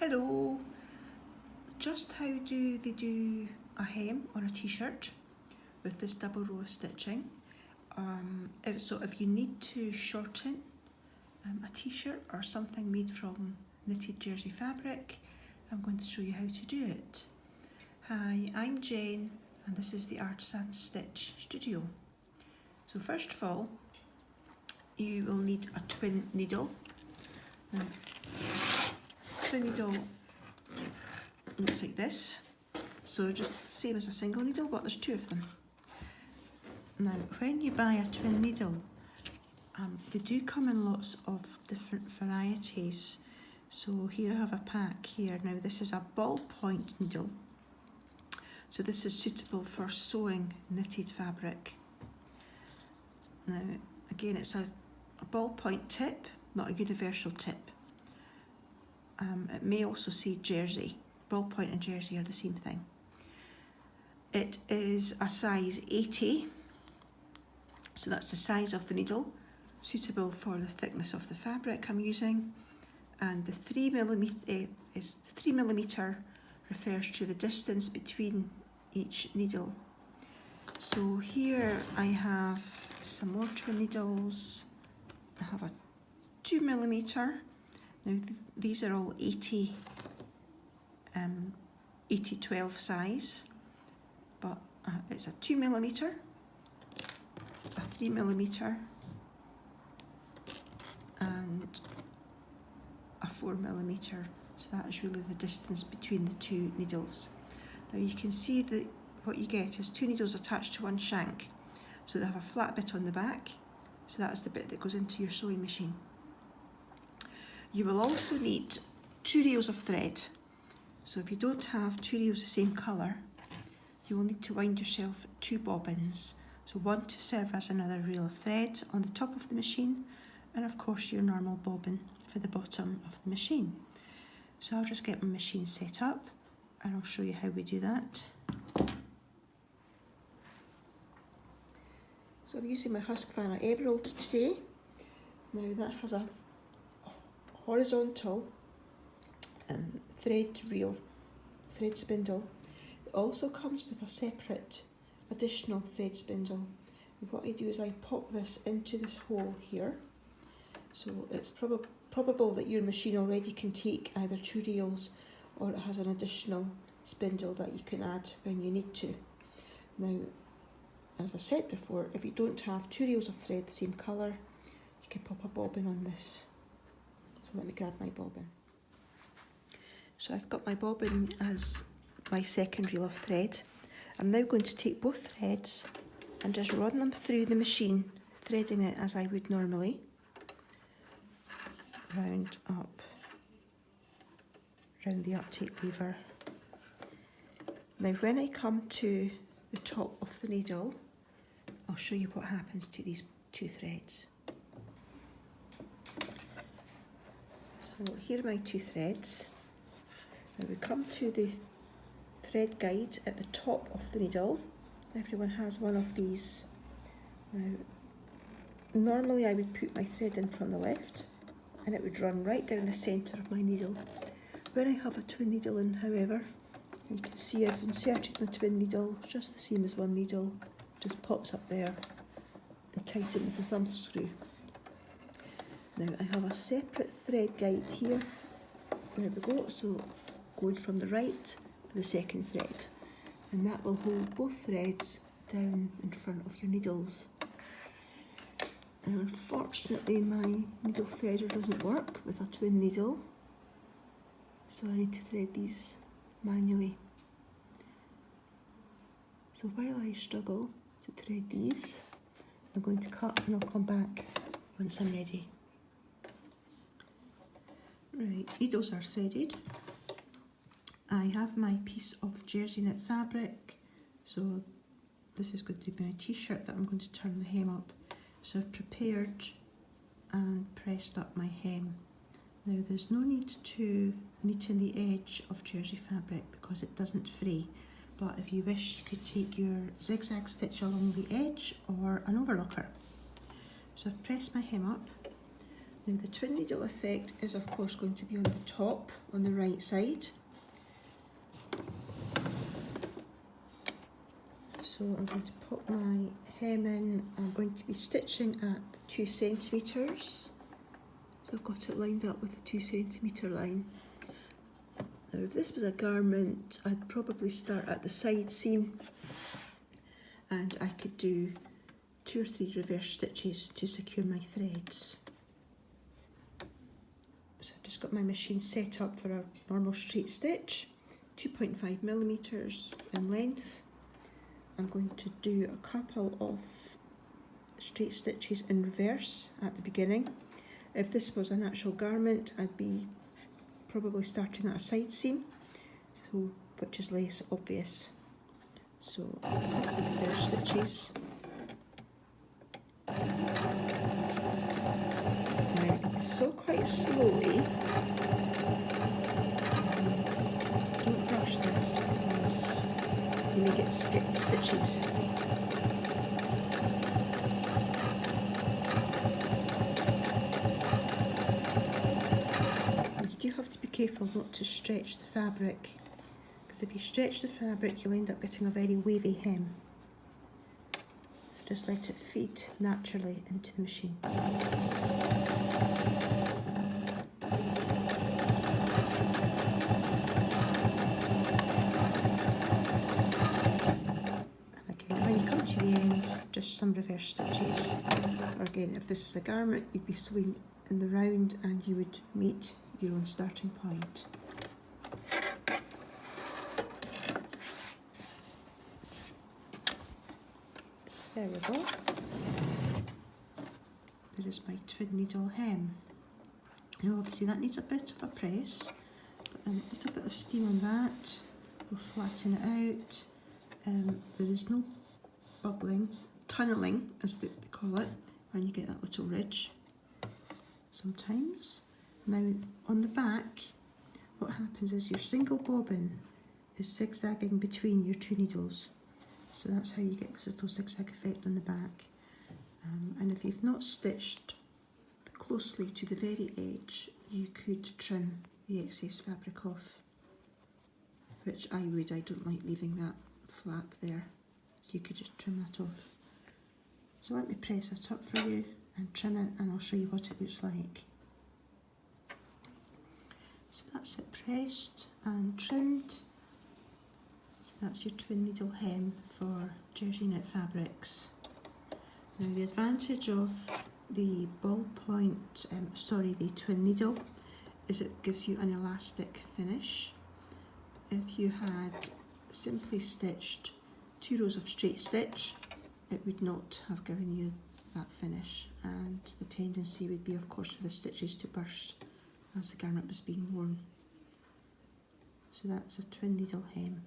Hello, just how do they do a hem on a t-shirt with this double row of stitching? If you need to shorten a t-shirt or something made from knitted jersey fabric, I'm going to show you how to do it. Hi, I'm Jane and this is the Artisan Stitch Studio. So first of all, you will need a twin needle. Twin needle looks like this, so just the same as a single needle, but there's two of them. Now when you buy a twin needle, they do come in lots of different varieties. So here I have a pack here. Now this is a ballpoint needle, so this is suitable for sewing knitted fabric. Now again, it's a ballpoint tip, not a universal tip. It may also say jersey. Ballpoint and jersey are the same thing. It is a size 80, so that's the size of the needle, suitable for the thickness of the fabric I'm using. And the 3mm refers to the distance between each needle. So here I have some more twin needles. I have a 2mm. Now these are all 80/12 size, but it's a 2mm, a 3mm, and a 4mm. So that is really the distance between the two needles. Now you can see that what you get is two needles attached to one shank. So they have a flat bit on the back, so that's the bit that goes into your sewing machine. You will also need 2 reels of thread. So if you don't have 2 reels the same colour, you will need to wind yourself 2 bobbins. So one to serve as another reel of thread on the top of the machine, and of course your normal bobbin for the bottom of the machine. So I'll just get my machine set up and I'll show you how we do that. So I'm using my Husqvarna Emerald today. Now that has a horizontal thread spindle. It also comes with a separate additional thread spindle. And what I do is I pop this into this hole here. So it's probable that your machine already can take either 2 reels or it has an additional spindle that you can add when you need to. Now, as I said before, if you don't have 2 reels of thread the same colour, you can pop a bobbin on this. So let me grab my bobbin. So I've got my bobbin as my second reel of thread. I'm now going to take both threads and just run them through the machine, threading it as I would normally. Round up, round the uptake lever. Now when I come to the top of the needle, I'll show you what happens to these 2 threads. So here are my 2 threads. Now we come to the thread guide at the top of the needle. Everyone has one of these. Now, normally I would put my thread in from the left and it would run right down the centre of my needle. When I have a twin needle in, however, you can see I've inserted my twin needle, just the same as one needle, just pops up there and tighten with a thumb screw. Now I have a separate thread guide here. There we go, so going from the right to the second thread, and that will hold both threads down in front of your needles. Now unfortunately my needle threader doesn't work with a twin needle, so I need to thread these manually. So while I struggle to thread these, I'm going to cut and I'll come back once I'm ready. Right, needles are threaded. I have my piece of jersey knit fabric, so this is going to be my t-shirt that I'm going to turn the hem up. So I've prepared and pressed up my hem. Now there's no need to neaten the edge of jersey fabric because it doesn't fray, but if you wish you could take your zigzag stitch along the edge or an overlocker. So I've pressed my hem up Now the twin needle effect is of course going to be on the top, on the right side. So I'm going to pop my hem in. I'm going to be stitching at 2 centimetres. So I've got it lined up with the 2 centimetre line. Now if this was a garment, I'd probably start at the side seam and I could do 2 or 3 reverse stitches to secure my threads. So I've just got my machine set up for a normal straight stitch, 2.5 millimetres in length. I'm going to do a couple of straight stitches in reverse at the beginning. If this was an actual garment, I'd be probably starting at a side seam, so which is less obvious. So a couple of reverse stitches. Now, sew quite slowly. Don't rush this because you may get skipped stitches. You do have to be careful not to stretch the fabric, because if you stretch the fabric you'll end up getting a very wavy hem. So just let it feed naturally into the machine. To the end, just some reverse stitches. Or again, if this was a garment, you'd be sewing in the round and you would meet your own starting point. So there we go. There is my twin needle hem. Now obviously that needs a bit of a press, but a little bit of steam on that will flatten it out. There is no bubbling, tunnelling as they call it, when you get that little ridge sometimes. Now on the back, what happens is your single bobbin is zigzagging between your 2 needles, so that's how you get this little zigzag effect on the back. And if you've not stitched closely to the very edge, you could trim the excess fabric off, which I would. I don't like leaving that flap there. You could just trim that off. So let me press it up for you and trim it, and I'll show you what it looks like. So that's it pressed and trimmed. So that's your twin needle hem for jersey knit fabrics. Now the advantage of the ballpoint, the twin needle, is it gives you an elastic finish. If you had simply stitched 2 rows of straight stitch, it would not have given you that finish, and the tendency would be of course for the stitches to burst as the garment was being worn. So that's a twin needle hem.